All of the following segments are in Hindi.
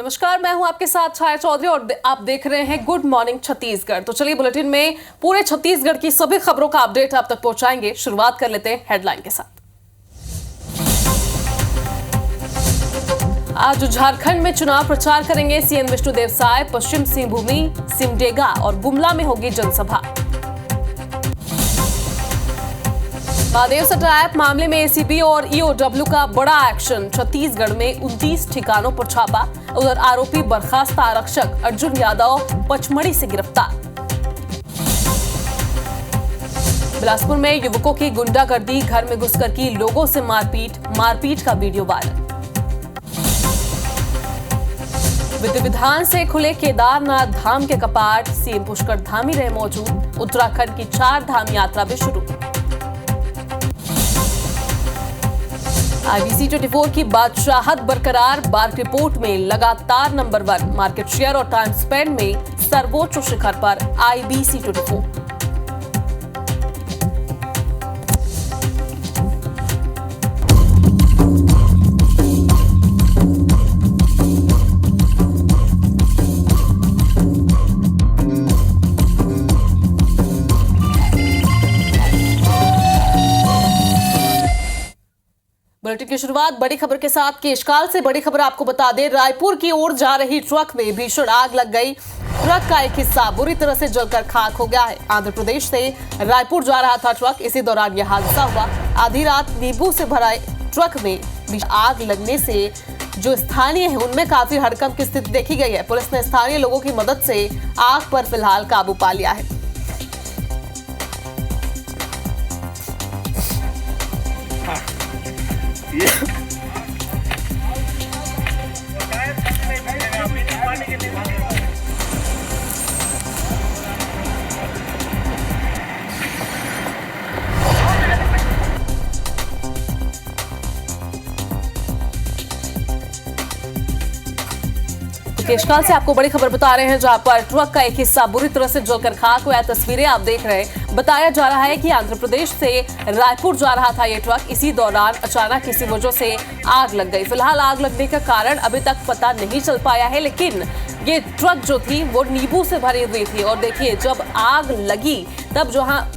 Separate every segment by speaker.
Speaker 1: नमस्कार, मैं हूं आपके साथ छाया चौधरी और आप देख रहे हैं गुड मॉर्निंग छत्तीसगढ़। तो चलिए बुलेटिन में पूरे छत्तीसगढ़ की सभी खबरों का अपडेट आप तक पहुंचाएंगे। शुरुआत कर लेते हैं हेडलाइन के साथ। आज झारखंड में चुनाव प्रचार करेंगे सीएम विष्णुदेव साय। पश्चिम सिंहभूमि, सिमडेगा और गुमला में होगी जनसभा। महादेव सटायप मामले में एसीबी और ईओडब्ल्यू का बड़ा एक्शन। छत्तीसगढ़ में 29 ठिकानों पर छापा। उधर आरोपी बर्खास्त आरक्षक अर्जुन यादव पचमढ़ी से गिरफ्तार। बिलासपुर में युवकों की गुंडागर्दी, घर में घुसकर की लोगों से मारपीट का वीडियो वायरल। विधि विधान से खुले केदारनाथ धाम के कपाट, सीएम पुष्कर धामी रहे मौजूद। उत्तराखंड की 4 धाम यात्रा भी शुरू। IBC 24 की बादशाहत बरकरार। बार्क रिपोर्ट में लगातार नंबर 1, मार्केट शेयर और टाइम स्पेंड में सर्वोच्च शिखर पर IBC 24। बुलेटिन की शुरुआत बड़ी खबर के साथ। केशकाल से बड़ी खबर आपको बता दें, रायपुर की ओर जा रही ट्रक में भीषण आग लग गई। ट्रक का एक हिस्सा बुरी तरह से जलकर खाक हो गया है। आंध्र प्रदेश से रायपुर जा रहा था ट्रक, इसी दौरान यह हादसा हुआ। आधी रात नींबू से भरा ट्रक में आग लगने से जो स्थानीय है उनमें काफी हड़कंप की स्थिति देखी गई है। पुलिस ने स्थानीय लोगों की मदद से आग पर फिलहाल काबू पा लिया है। केशकाल से आपको बड़ी खबर बता रहे हैं, जहां पर ट्रक का एक हिस्सा बुरी तरह से जलकर खाक हुआ है। तस्वीरें आप देख रहे हैं। बताया जा रहा है कि आंध्र प्रदेश से रायपुर जा रहा था ये ट्रक, इसी दौरान अचानक किसी वजह से आग लग गई। फिलहाल आग लगने का कारण अभी तक पता नहीं चल पाया है, लेकिन ये ट्रक जो थी वो नींबू से भरी हुई थी। और देखिए, जब आग लगी तब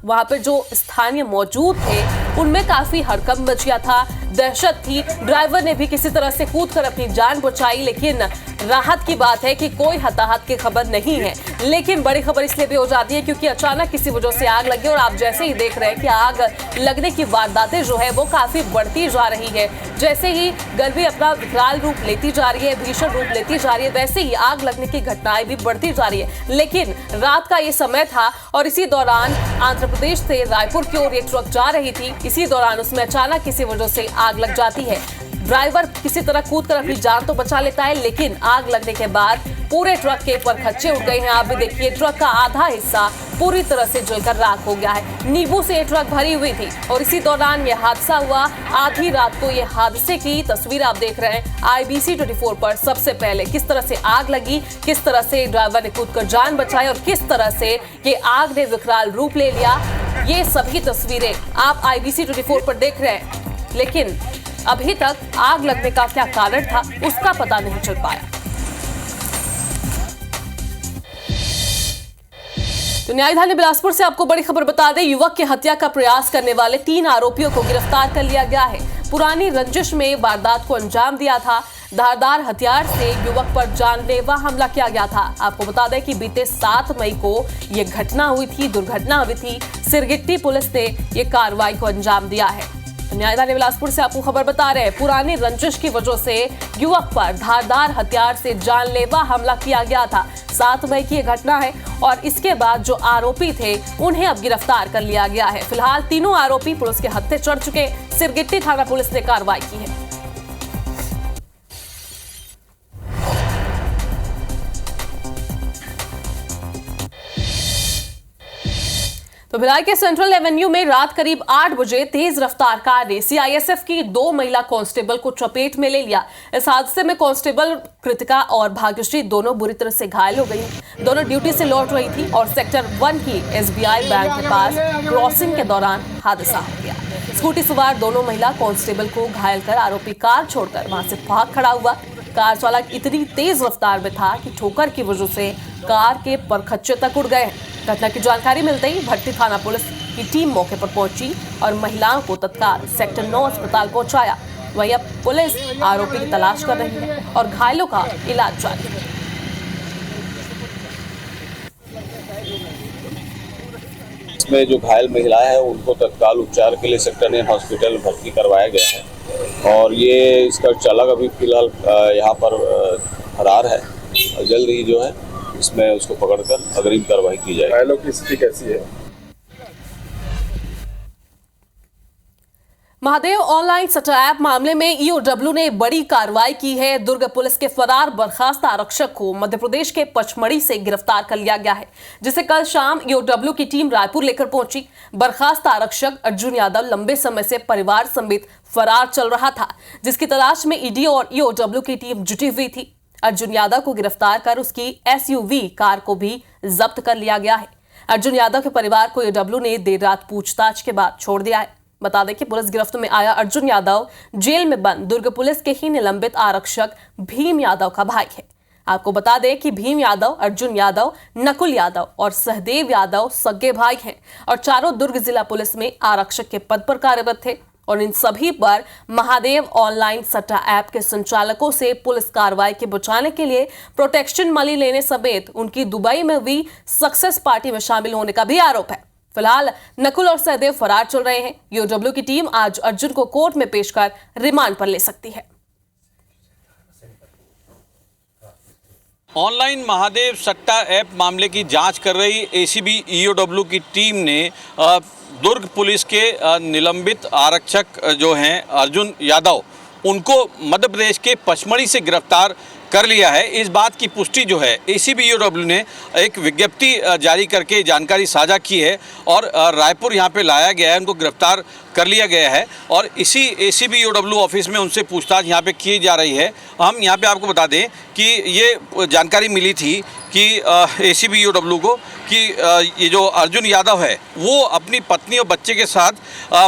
Speaker 1: वहां पे जो स्थानीय मौजूद थे उनमें काफी हड़कंप मच गया था, दहशत थी। ड्राइवर ने भी किसी तरह से कूदकर अपनी जान बचाई, लेकिन राहत की बात है कि कोई हताहत की खबर नहीं है। लेकिन बड़ी खबर इसलिए भी हो जाती है क्योंकि अचानक किसी वजह से आग लगी और आप जैसे ही देख रहे हैं कि आग लगने की वारदातें जो है वो काफी बढ़ती जा रही है। जैसे ही गर्मी अपना विकराल रूप लेती जा रही है, भीषण रूप लेती जा रही है, वैसे ही आग लगने की घटनाएं भी बढ़ती जा रही है। लेकिन रात का ये समय था और इसी दौरान आंध्र प्रदेश से रायपुर की ओर एक ट्रक जा रही थी। इसी दौरान उसमें अचानक किसी वजह से आग लग जाती है। ड्राइवर किसी तरह कूदकर अपनी जान तो बचा लेता है, लेकिन आग लगने के बाद पूरे ट्रक के ऊपर खच्चे उड़ गए हैं। आप भी देखिए, ट्रक का आधा हिस्सा पूरी तरह से जलकर राख हो गया है। नींबू से ये ट्रक भरी हुई थी और इसी दौरान यह हादसा हुआ। आधी रात को ये हादसे की तस्वीर आप देख रहे हैं IBC 24 पर। सबसे पहले किस तरह से आग लगी, किस तरह से ड्राइवर ने कूदकर जान बचाई और किस तरह से ये आग ने विकराल रूप ले लिया, ये सभी तस्वीरें आप IBC 24 पर देख रहे हैं। लेकिन अभी तक आग लगने का क्या कारण था उसका पता नहीं चल पाया। तो न्यायधानी बिलासपुर से आपको बड़ी खबर बता दें, युवक की हत्या का प्रयास करने वाले 3 आरोपियों को गिरफ्तार कर लिया गया है। पुरानी रंजिश में वारदात को अंजाम दिया था। धारदार हथियार से युवक पर जानलेवा हमला किया गया था। आपको बता दें कि बीते 7 मई को यह घटना हुई थी, दुर्घटना हुई थी। सिरगिट्टी पुलिस ने यह कार्रवाई को अंजाम दिया है। न्यायधानी बिलासपुर से आपको खबर बता रहे हैं, पुरानी रंजिश की वजह से युवक पर धारदार हथियार से जानलेवा हमला किया गया था। 7 मई की यह घटना है और इसके बाद जो आरोपी थे उन्हें अब गिरफ्तार कर लिया गया है। फिलहाल तीनों आरोपी पुलिस के हत्थे चढ़ चुके। सिरगिट्टी थाना पुलिस ने कार्रवाई की है। तो भिलाई के सेंट्रल एवेन्यू में रात करीब 8 बजे तेज रफ्तार कार ने CISF की 2 महिला कांस्टेबल को चपेट में ले लिया। इस हादसे में कांस्टेबल कृतिका और भाग्यश्री दोनों बुरी तरह से घायल हो गई। दोनों ड्यूटी से लौट रही थी और सेक्टर 1 की SBI बैंक के पास क्रॉसिंग के दौरान हादसा हो गया। स्कूटी सवार दोनों महिला कांस्टेबल को घायल कर आरोपी कार छोड़कर वहां से भाग खड़ा हुआ। कार चालक इतनी तेज रफ्तार में था कि ठोकर की वजह से कार के परखच्चे तक उड़ गए हैं। घटना की जानकारी मिलते ही भट्टी थाना पुलिस की टीम मौके पर पहुंची और महिलाओं को तत्काल सेक्टर 9 अस्पताल पहुंचाया। वहीं अब पुलिस आरोपी की तलाश कर रही है और घायलों का इलाज जारी है।
Speaker 2: इसमें जो घायल महिला है उनको तत्काल उपचार के लिए सेक्टर 9 हॉस्पिटल में भर्ती करवाया गया है और ये इसका चालक अभी फिलहाल यहाँ पर फरार है और जल्द ही जो है इसमें उसको पकड़कर अग्रिम कार्रवाई की जाएगी।
Speaker 3: घायलों की स्थिति कैसी है?
Speaker 1: महादेव ऑनलाइन सट्टा ऐप मामले में ईओडब्ल्यू ने बड़ी कार्रवाई की है। दुर्ग पुलिस के फरार बर्खास्त आरक्षक को मध्य प्रदेश के पचमढ़ी से गिरफ्तार कर लिया गया है, जिसे कल शाम ईओडब्ल्यू की टीम रायपुर लेकर पहुंची। बर्खास्त आरक्षक अर्जुन यादव लंबे समय से परिवार समेत फरार चल रहा था, जिसकी तलाश में ईडी और ईओडब्ल्यू की टीम जुटी हुई थी। अर्जुन यादव को गिरफ्तार कर उसकी एसयूवी कार को भी जब्त कर लिया गया है। अर्जुन यादव के परिवार को ईओडब्ल्यू ने देर रात पूछताछ के बाद छोड़ दिया है। बता दें कि पुलिस गिरफ्त में आया अर्जुन यादव जेल में बंद दुर्ग पुलिस के ही निलंबित आरक्षक भीम यादव का भाई है। आपको बता दें कि भीम यादव, अर्जुन यादव, नकुल यादव और सहदेव यादव सगे भाई हैं और चारों दुर्ग जिला पुलिस में आरक्षक के पद पर कार्यरत थे और इन सभी पर महादेव ऑनलाइन सट्टा ऐप के संचालकों से पुलिस कार्रवाई के बचाने के लिए प्रोटेक्शन मनी लेने समेत उनकी दुबई में हुई सक्सेस पार्टी में शामिल होने का भी आरोप है। फिलहाल नकुल और सहदेव फरार चल रहे हैं। ईओडब्ल्यू की टीम आज अर्जुन को कोर्ट में पेश कर रिमांड पर ले सकती है।
Speaker 4: ऑनलाइन महादेव सट्टा ऐप मामले की जांच कर रही एसीबी ईओडब्ल्यू की टीम ने दुर्ग पुलिस के निलंबित आरक्षक जो हैं अर्जुन यादव, उनको मध्य प्रदेश के पचमढ़ी से गिरफ्तार कर लिया है। इस बात की पुष्टि जो है एसीबी ईओडब्ल्यू ने एक विज्ञप्ति जारी करके जानकारी साझा की है और रायपुर यहाँ पे लाया गया है, उनको गिरफ्तार कर लिया गया है और इसी एसीबी ईओडब्ल्यू ऑफिस में उनसे पूछताछ यहाँ पे की जा रही है। हम यहाँ पे आपको बता दें कि ये जानकारी मिली थी कि एसीबी ईओडब्ल्यू को कि ये जो अर्जुन यादव है वो अपनी पत्नी और बच्चे के साथ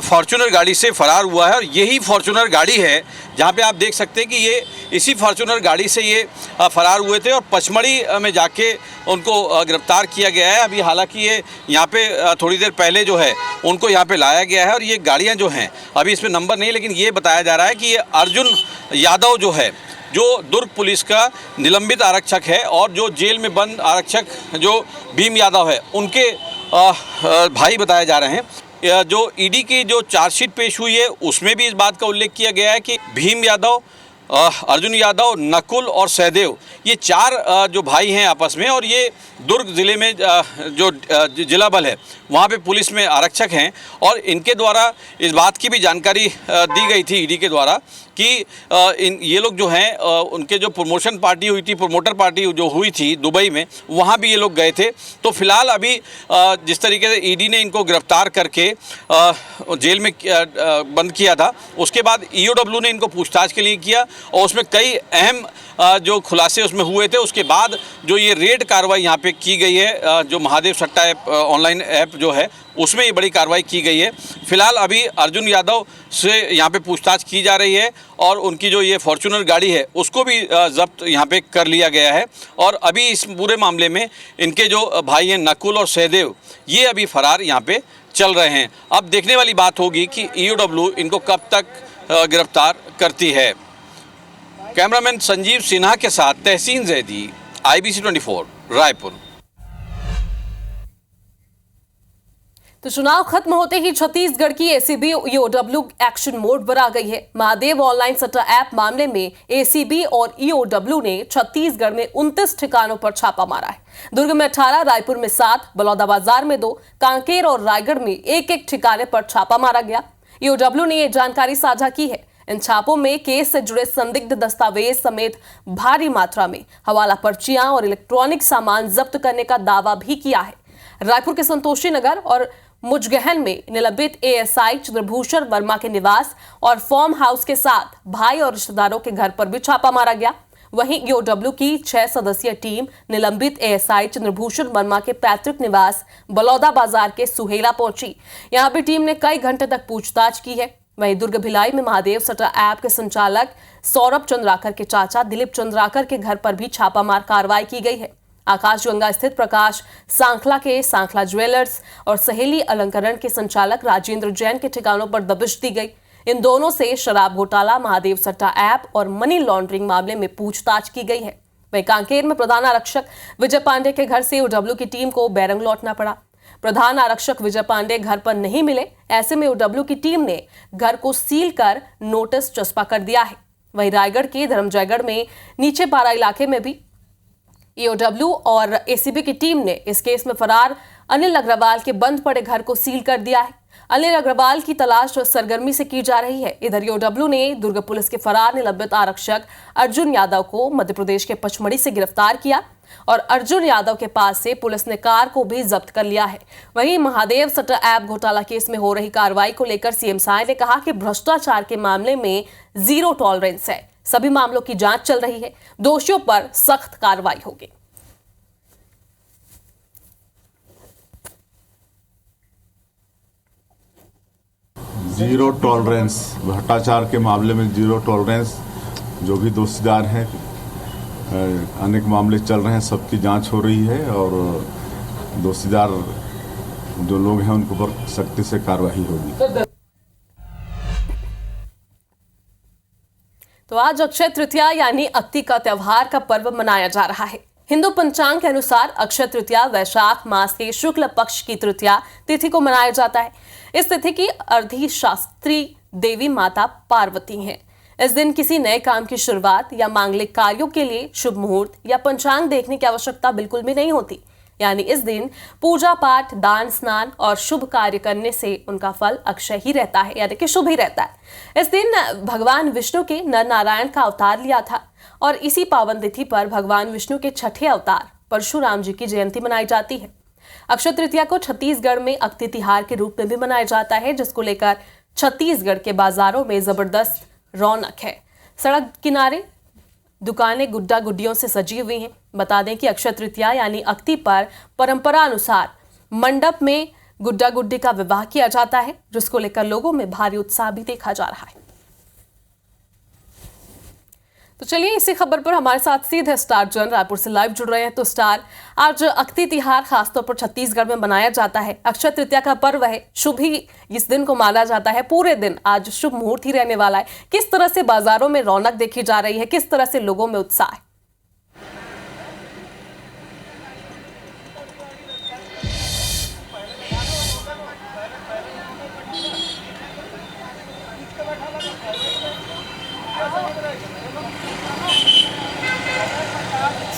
Speaker 4: फॉर्च्यूनर गाड़ी से फरार हुआ है और यही फॉर्च्यूनर गाड़ी है जहाँ पे आप देख सकते हैं कि ये इसी फॉर्च्यूनर गाड़ी से ये फरार हुए थे और पचमढ़ी में जाके उनको गिरफ्तार किया गया है। अभी हालांकि ये यहाँ पे थोड़ी देर पहले जो है उनको यहाँ पे लाया गया है और ये गाड़ियाँ जो हैं अभी इसमें नंबर नहीं, लेकिन ये बताया जा रहा है कि ये अर्जुन यादव जो है जो दुर्ग पुलिस का निलंबित आरक्षक है और जो जेल में बंद आरक्षक जो भीम यादव है उनके भाई बताए जा रहे हैं। जो ईडी की जो चार्जशीट पेश हुई है उसमें भी इस बात का उल्लेख किया गया है कि भीम यादव, अर्जुन यादव, नकुल और सहदेव ये चार जो भाई हैं आपस में और ये दुर्ग ज़िले में जो जिला बल है वहाँ पे पुलिस में आरक्षक हैं और इनके द्वारा इस बात की भी जानकारी दी गई थी ईडी के द्वारा कि ये लोग जो हैं उनके जो प्रमोशन पार्टी हुई थी, प्रमोटर पार्टी जो हुई थी दुबई में, वहाँ भी ये लोग गए थे। तो फिलहाल अभी जिस तरीके से ईडी ने इनको गिरफ्तार करके जेल में बंद किया था, उसके बाद ईओडब्ल्यू ने इनको पूछताछ के लिए किया और उसमें कई अहम जो खुलासे उसमें हुए थे। उसके बाद जो ये रेड कार्रवाई यहाँ पे की गई है, जो महादेव सट्टा ऐप ऑनलाइन ऐप जो है उसमें ये बड़ी कार्रवाई की गई है। फिलहाल अभी अर्जुन यादव से यहाँ पे पूछताछ की जा रही है और उनकी जो ये फॉर्च्यूनर गाड़ी है उसको भी जब्त यहाँ पे कर लिया गया है और अभी इस पूरे मामले में इनके जो भाई हैं नकुल और सहदेव ये अभी फरार यहाँ पे चल रहे हैं। अब देखने वाली बात होगी कि ईओडब्ल्यू इनको कब तक गिरफ्तार करती है। कैमरामैन संजीव सिन्हा के साथ तहसीन जैदी, IBC 24 रायपुर।
Speaker 1: तो चुनाव खत्म होते ही छत्तीसगढ़ की एसीबी ईओडब्ल्यू एक्शन मोड पर आ गई है। महादेव ऑनलाइन सट्टा ऐप मामले में एसीबी और ईओडब्ल्यू ने छत्तीसगढ़ में 29 ठिकानों पर छापा मारा है। दुर्ग में 18, रायपुर में 7, बलौदाबाजार में 2, कांकेर और रायगढ़ में एक ठिकाने पर छापा मारा गया। ईओडब्ल्यू ने यह जानकारी साझा की है। इन छापों में केस से जुड़े संदिग्ध दस्तावेज समेत भारी मात्रा में हवाला पर्चियां और इलेक्ट्रॉनिक सामान जब्त करने का दावा भी किया है। रायपुर के संतोषी नगर और मुजगहन में निलंबित एएसआई चंद्रभूषण वर्मा के निवास और फार्म हाउस के साथ भाई और रिश्तेदारों के घर पर भी छापा मारा गया। वहीं ईओडब्ल्यू की 6 सदस्यीय टीम निलंबित एएसआई चंद्रभूषण वर्मा के पैतृक निवास बलौदा बाजार के सुहेला पहुंची। यहां भी टीम ने कई घंटे तक पूछताछ की है। वहीं दुर्ग भिलाई में महादेव सट्टा ऐप के संचालक सौरभ चंद्राकर के चाचा दिलीप चंद्राकर के घर पर भी छापामार कार्रवाई की गई है। आकाशगंगा स्थित प्रकाश सांखला के सांखला ज्वेलर्स और सहेली अलंकरण के संचालक राजेंद्र जैन के ठिकानों पर दबिश दी गई। इन दोनों से शराब घोटाला, महादेव सट्टा ऐप और मनी लॉन्ड्रिंग मामले में पूछताछ की गई है। वहीं कांकेर में प्रधान आरक्षक विजय पांडे के घर से ईओडब्ल्यू की टीम को बैरंग लौटना पड़ा। प्रधान आरक्षक विजय पांडे घर पर नहीं मिले, ऐसे में ईओडब्ल्यू की टीम ने घर को सील कर नोटिस चस्पा कर दिया है। वहीं रायगढ़ के धर्मजयगढ़ में नीचे पारा इलाके में भी ईओडब्ल्यू और एसीबी की टीम ने इस केस में फरार अनिल अग्रवाल के बंद पड़े घर को सील कर दिया है। अनिल अग्रवाल की तलाश सरगर्मी से की जा रही है। इधर ईओडब्ल्यू ने दुर्ग पुलिस के फरार निलंबित आरक्षक अर्जुन यादव को मध्य प्रदेश के पचमढ़ी से गिरफ्तार किया और अर्जुन यादव के पास से पुलिस ने कार को भी जब्त कर लिया है। वहीं महादेव सट्टा ऐप घोटाला केस में हो रही कार्रवाई को लेकर सीएम साय ने कहा कि भ्रष्टाचार के मामले में जीरो टॉलरेंस है। सभी मामलों की जांच चल रही है, दोषियों पर सख्त कार्रवाई होगी।
Speaker 3: जीरो टॉलरेंस, भ्रष्टाचार के मामले में जीरो टॉलरेंस। जो भी दोषीदार हैं, अनेक मामले चल रहे हैं, सबकी जांच हो रही है और दोषीदार जो लोग हैं उनके ऊपर सख्ती से कार्रवाई होगी।
Speaker 1: तो आज अक्षय तृतीया यानी अक्ति का त्योहार का पर्व मनाया जा रहा है। हिंदू पंचांग के अनुसार अक्षय तृतीया वैशाख मास के शुक्ल पक्ष की तृतीया तिथि को मनाया जाता है। इस तिथि की अर्धिशास्त्री देवी माता पार्वती हैं। इस दिन किसी नए काम की शुरुआत या मांगलिक कार्यों के लिए शुभ मुहूर्त या पंचांग देखने की आवश्यकता बिल्कुल भी नहीं होती। यानी इस दिन पूजा पाठ, दान, स्नान और शुभ कार्य करने से उनका फल अक्षय ही रहता है, यानी कि शुभ ही रहता है। इस दिन भगवान विष्णु के नर नारायण का अवतार लिया था और इसी पावन तिथि पर भगवान विष्णु के छठे अवतार परशुराम जी की जयंती मनाई जाती है। अक्षय तृतीया को छत्तीसगढ़ में अक्ति तिहार के रूप में भी मनाया जाता है, जिसको लेकर छत्तीसगढ़ के बाजारों में जबरदस्त रौनक है। सड़क किनारे दुकानें गुड्डा गुड्डियों से सजी हुई हैं। बता दें कि अक्षय तृतीया यानी अक्ति पर परंपरा अनुसार मंडप में गुड्डा गुड्डी का विवाह किया जाता है, जिसको लेकर लोगों में भारी उत्साह भी देखा जा रहा है। तो चलिए इसी खबर पर हमारे साथ सीधे स्टार जन रायपुर से लाइव जुड़ रहे हैं। तो स्टार, आज अक्ति तिहार खासतौर पर छत्तीसगढ़ में मनाया जाता है। अक्षय तृतीया का पर्व है, शुभ ही इस दिन को माना जाता है। पूरे दिन आज शुभ मुहूर्त ही रहने वाला है। किस तरह से बाजारों में रौनक देखी जा रही है, किस तरह से लोगों में उत्साह है?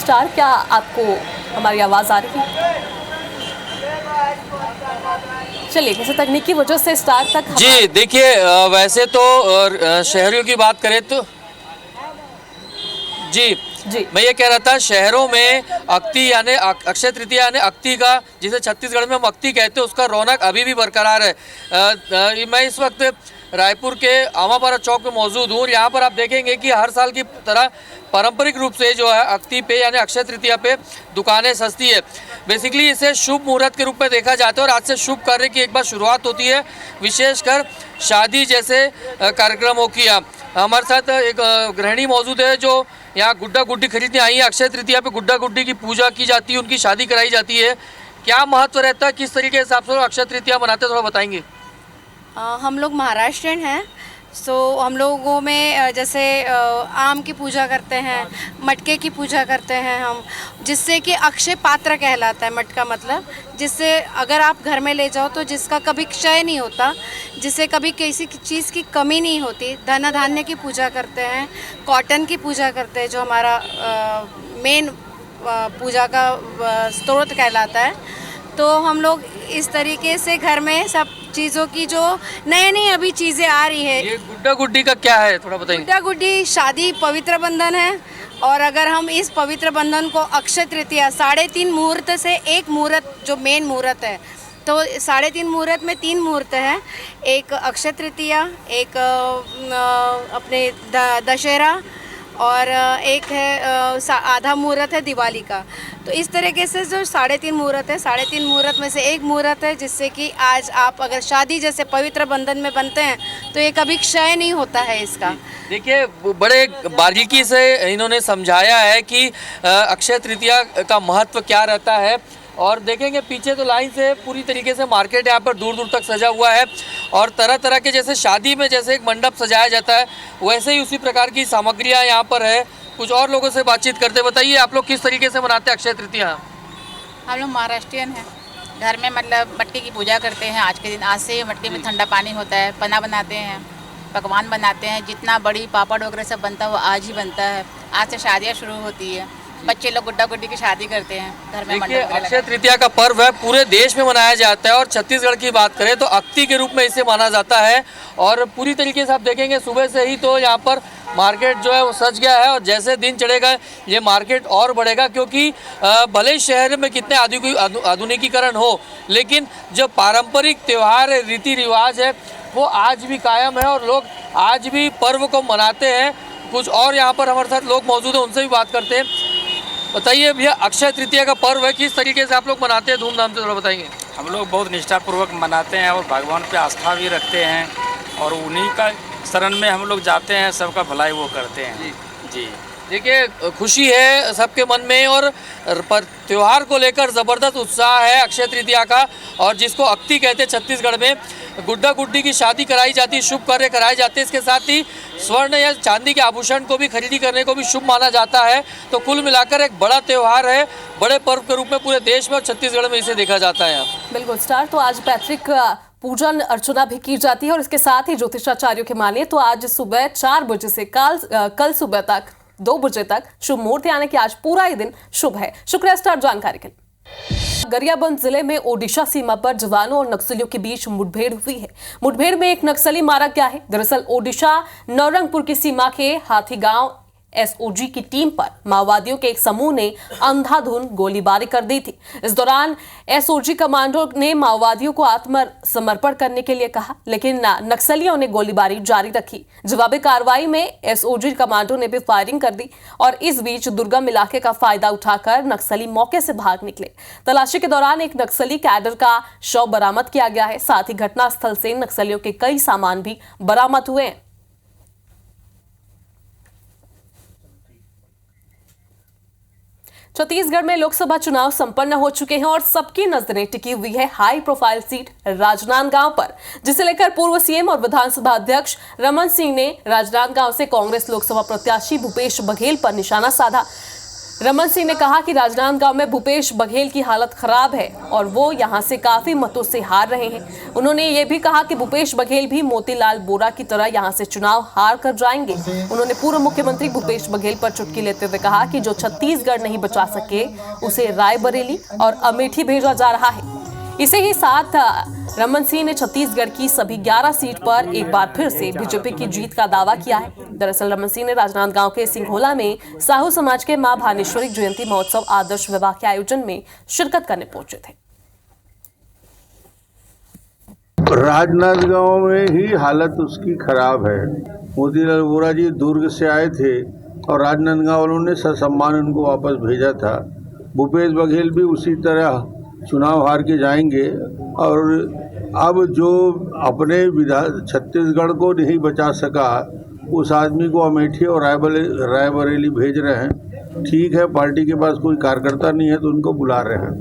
Speaker 1: स्टार, क्या आपको हमारी आवाज आ रही है? चलिए, किसी तकनीकी वजह से स्टार तक
Speaker 5: जी देखिए, वैसे तो शहरों की बात करें तो जी मैं ये कह रहा था, शहरों में अक्ति यानी अक्षय तृतीया यानी अक्ति का, जिसे छत्तीसगढ़ में हम अक्ति कहते हैं, उसका रौनक अभी भी बरकरार है। मैं इस वक्त रायपुर के आमापारा चौक में मौजूद हूँ। यहाँ पर आप देखेंगे कि हर साल की तरह पारंपरिक रूप से जो है अक्ति पे यानी अक्षय तृतीया पे दुकानें सस्ती है। बेसिकली इसे शुभ मुहूर्त के रूप में देखा जाता है और आज से शुभ कार्य की एक बार शुरुआत होती है, विशेषकर शादी जैसे कार्यक्रमों की। हमारे साथ एक गृहिणी मौजूद है जो यहाँ गुड्डा गुड्डी खरीदने आई है। अक्षय तृतीया पे गुड्डा गुड्डी की पूजा की जाती है, उनकी शादी कराई जाती है। क्या महत्व रहता है, किस तरीके के हिसाब से अक्षय तृतीया मनाते हैं, थोड़ा बताएंगे?
Speaker 6: हम लोग महाराष्ट्रियन हैं, सो हम लोगों में जैसे आम की पूजा करते हैं, मटके की पूजा करते हैं हम, जिससे कि अक्षय पात्र कहलाता है। मटका मतलब जिससे अगर आप घर में ले जाओ तो जिसका कभी क्षय नहीं होता, जिससे कभी किसी चीज़ की कमी नहीं होती। धन धान्य की पूजा करते हैं, कॉटन की पूजा करते हैं, जो हमारा मेन पूजा का स्रोत कहलाता है। तो हम लोग इस तरीके से घर में सब चीज़ों की जो नई अभी चीज़ें आ रही है।
Speaker 5: ये गुड्डा गुड्डी का क्या है, थोड़ा बताएंगे?
Speaker 6: गुड्डा गुड्डी शादी पवित्र बंधन है, और अगर हम इस पवित्र बंधन को अक्षय तृतीया 3.5 मुहूर्त से एक मुहूर्त जो मेन मुहूर्त है, तो 3.5 मुहूर्त में 3 मुहूर्त है। एक अक्षय तृतीया, एक अपने दशहरा और एक है आधा मुहूर्त है दिवाली का। तो इस तरीके से जो 3.5 मुहूर्त है, 3.5 मुहूर्त में से एक मुहूर्त है जिससे कि आज आप अगर शादी जैसे पवित्र बंधन में बनते हैं तो ये कभी क्षय नहीं होता है इसका।
Speaker 5: देखिए, बड़े बारीकी से इन्होंने समझाया है कि अक्षय तृतीया का महत्व क्या रहता है। और देखेंगे पीछे तो लाइन से पूरी तरीके से मार्केट यहाँ पर दूर दूर तक सजा हुआ है और तरह तरह के जैसे शादी में जैसे एक मंडप सजाया जाता है वैसे ही उसी प्रकार की सामग्रियाँ यहाँ पर है। कुछ और लोगों से बातचीत करते, बताइए आप लोग किस तरीके से मनाते हैं अक्षय तृतीया?
Speaker 7: हम लोग महाराष्ट्रियन हैं, घर में मतलब मटके की पूजा करते हैं। आज के दिन, आज से मटके में ठंडा पानी होता है, पना बनाते हैं, पकवान बनाते हैं। जितना बड़ी पापड़ वगैरह सब बनता है वो आज ही बनता है। आज से शादियाँ शुरू होती है, बच्चे लोग गुड्डा गुड्डी की शादी करते हैं घर में।
Speaker 5: देखिए, अक्षय तृतीया का पर्व है, पूरे देश में मनाया जाता है और छत्तीसगढ़ की बात करें तो अक्ति के रूप में इसे माना जाता है। और पूरी तरीके से आप देखेंगे सुबह से ही तो यहाँ पर मार्केट जो है वो सज गया है और जैसे दिन चढ़ेगा ये मार्केट और बढ़ेगा, क्योंकि भले ही शहर में कितने आधुनिकीकरण हो लेकिन जो पारंपरिक त्यौहार रीति रिवाज है वो आज भी कायम है और लोग आज भी पर्व को मनाते हैं। कुछ और यहाँ पर हमारे साथ लोग मौजूद हैं, उनसे भी बात करते हैं। बताइए भैया, अक्षय तृतीया का पर्व है, किस तरीके से आप लोग मनाते हैं धूमधाम से, थोड़ा बताएंगे।
Speaker 8: हम लोग बहुत निष्ठापूर्वक मनाते हैं और भगवान पे आस्था भी रखते हैं और उन्हीं का शरण में हम लोग जाते हैं, सबका भलाई वो करते हैं। जी
Speaker 5: देखिए, खुशी है सबके मन में और पर त्यौहार को लेकर ज़बरदस्त उत्साह है अक्षय तृतीया का। और जिसको अक्ति कहते हैं छत्तीसगढ़ में, गुड्डा गुड्डी की शादी कराई जाती है, शुभ कार्य कराए जाते हैं। इसके साथ ही स्वर्ण या चांदी के आभूषण को भी खरीदी करने को भी शुभ माना जाता है। तो कुल मिलाकर एक बड़ा त्यौहार है, बड़े पर्व के रूप में पूरे देश में और छत्तीसगढ़ में इसे देखा जाता है।
Speaker 1: बिल्कुल स्टार, तो आज पैतृक पूजन अर्चना भी की जाती है और इसके साथ ही ज्योतिषाचार्यों के माने तो आज सुबह 4 बजे से कल सुबह तक 2 बजे तक शुभ मुहूर्त, यानी कि आज पूरा ही दिन शुभ है। शुक्रिया स्टार जानकारी के लिए। गरियाबंद जिले में ओडिशा सीमा पर जवानों और नक्सलियों के बीच मुठभेड़ हुई है। मुठभेड़ में एक नक्सली मारा गया है। दरअसल ओडिशा नवरंगपुर की सीमा के हाथी गांव एसओजी की टीम पर माओवादियों के एक समूह ने अंधाधुंध गोलीबारी कर दी थी। इस दौरान एसओजी कमांडो ने माओवादियों को आत्मसमर्पण करने के लिए कहा, लेकिन नक्सलियों ने गोलीबारी जारी रखी। जवाबी कार्रवाई में एसओजी कमांडो ने भी फायरिंग कर दी और इस बीच दुर्गम इलाके का फायदा उठाकर नक्सली मौके से भाग निकले। तलाशी के दौरान एक नक्सली कैडर का शव बरामद किया गया है। साथ ही घटनास्थल से नक्सलियों के कई सामान भी बरामद हुए हैं। छत्तीसगढ़ में लोकसभा चुनाव संपन्न हो चुके हैं और सबकी नजरें टिकी हुई है हाई प्रोफाइल सीट राजनांदगांव पर, जिसे लेकर पूर्व सीएम और विधानसभा अध्यक्ष रमन सिंह ने राजनांदगांव से कांग्रेस लोकसभा प्रत्याशी भूपेश बघेल पर निशाना साधा। रमन सिंह ने कहा कि राजनांदगांव में भूपेश बघेल की हालत खराब है और वो यहां से काफी मतों से हार रहे हैं। उन्होंने ये भी कहा कि भूपेश बघेल भी मोतीलाल बोरा की तरह यहां से चुनाव हार कर जाएंगे। उन्होंने पूर्व मुख्यमंत्री भूपेश बघेल पर चुटकी लेते हुए कहा कि जो छत्तीसगढ़ नहीं बचा सके उसे रायबरेली और अमेठी भेजा जा रहा है। इसे ही साथ रमन सिंह ने छत्तीसगढ़ की सभी 11 सीट पर एक बार फिर से बीजेपी की जीत का दावा किया है। दरअसल रमन सिंह ने राजनांदगांव के सिंघोला में साहू समाज के मां भानेश्वरी जयंती महोत्सव आदर्श विवाह के आयोजन में शिरकत करने पहुंचे थे।
Speaker 9: राजनांदगांव में ही हालत उसकी खराब है। मोतीलाल वोरा जी दुर्ग से आए थे और राजनांदगांव वालों ने ससम्मान उनको वापस भेजा था। भूपेश बघेल भी उसी तरह चुनाव हार के जाएंगे और अब जो अपने छत्तीसगढ़ को नहीं बचा सका उस आदमी को अमेठी और रायबरेली भेज रहे हैं। ठीक है, पार्टी के पास कोई कार्यकर्ता नहीं है तो उनको बुला रहे हैं।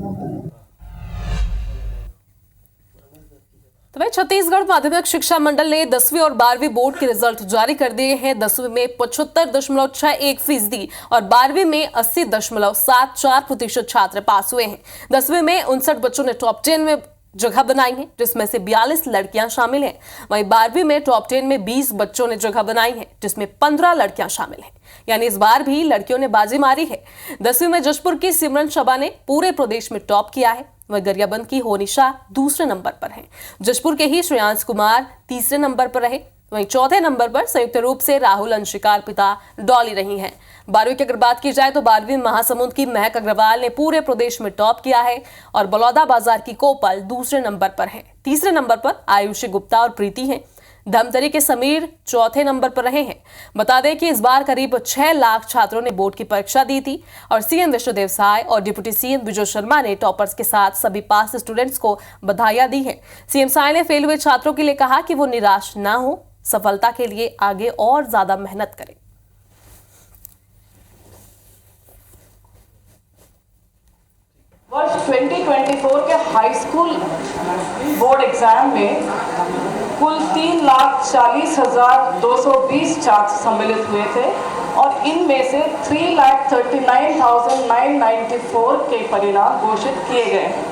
Speaker 1: तो भाई, छत्तीसगढ़ माध्यमिक शिक्षा मंडल ने 10वीं और 12वीं बोर्ड के रिजल्ट जारी कर दिए हैं। 10वीं में 75.61% और 12वीं में 80.74% छात्र पास हुए हैं। 10वीं में 59 बच्चों ने टॉप 10 में जगह बनाई है, जिसमें से 42 लड़कियां शामिल हैं। वहीं 12वीं में टॉप 10 में 20 बच्चों ने जगह बनाई है, जिसमें 15 लड़कियां शामिल हैं। यानी इस बार भी लड़कियों ने बाजी मारी है। 10वीं में जशपुर की सिमरन शबा ने पूरे प्रदेश में टॉप किया है। वह गरियाबंद की होनिशा दूसरे नंबर पर है। जशपुर के ही श्रेयांश कुमार तीसरे नंबर पर रहे। वहीं चौथे नंबर पर संयुक्त रूप से राहुल अंशिकार पिता डॉली रही हैं। 12वीं की अगर बात की जाए तो 12वीं महासमुंद की महक अग्रवाल ने पूरे प्रदेश में टॉप किया है और बलौदा बाजार की कोपल दूसरे नंबर पर है। तीसरे नंबर पर आयुषी गुप्ता और प्रीति हैं। धमतरी के समीर चौथे नंबर पर रहे हैं। बता दें कि इस बार करीब 6 लाख छात्रों ने बोर्ड की परीक्षा दी थी और सीएम विष्णुदेव साय और डिप्टी सीएम विजय शर्मा ने टॉपर्स के साथ सभी पास स्टूडेंट्स को बधाइयां दी हैं। सीएम साय ने फेल हुए छात्रों के लिए कहा कि वो निराश ना हो, सफलता के लिए आगे और ज्यादा मेहनत करें।
Speaker 10: वर्ष 2024 के हाई स्कूल बोर्ड एग्जाम में कुल 3,40,220 छात्र सम्मिलित हुए थे और इनमें से 3,39,994 के परिणाम घोषित किए गए हैं।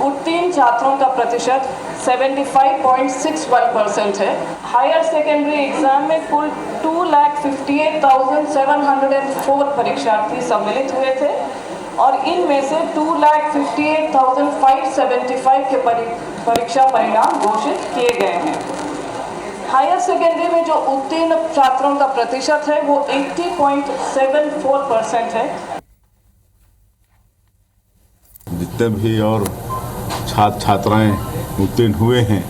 Speaker 10: उत्तीर्ण छात्रों का प्रतिशत 75.61% है। हायर सेकेंडरी एग्जाम में कुल 2,58,704 परीक्षार्थी सम्मिलित हुए थे और इनमें से 2,58,575 के परीक्षा परिणाम घोषित किए गए हैं। हायर सेकेंडरी में जो उत्तीर्ण छात्रों का प्रतिशत है वो 80.74% है।
Speaker 3: जितने भी और छात्र छात्राएं उत्तीर्ण हुए हैं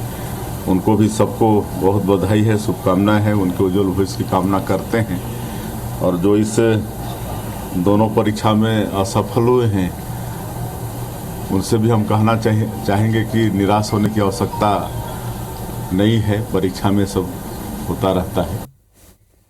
Speaker 3: उनको भी सबको बहुत बधाई है, शुभकामनाएं हैं, उनके उज्जवल भविष्य की कामना करते हैं। और जो इस दोनों परीक्षा में असफल हुए हैं उनसे भी हम कहना चाहेंगे कि निराश होने की आवश्यकता नहीं है, परीक्षा में सब होता रहता है।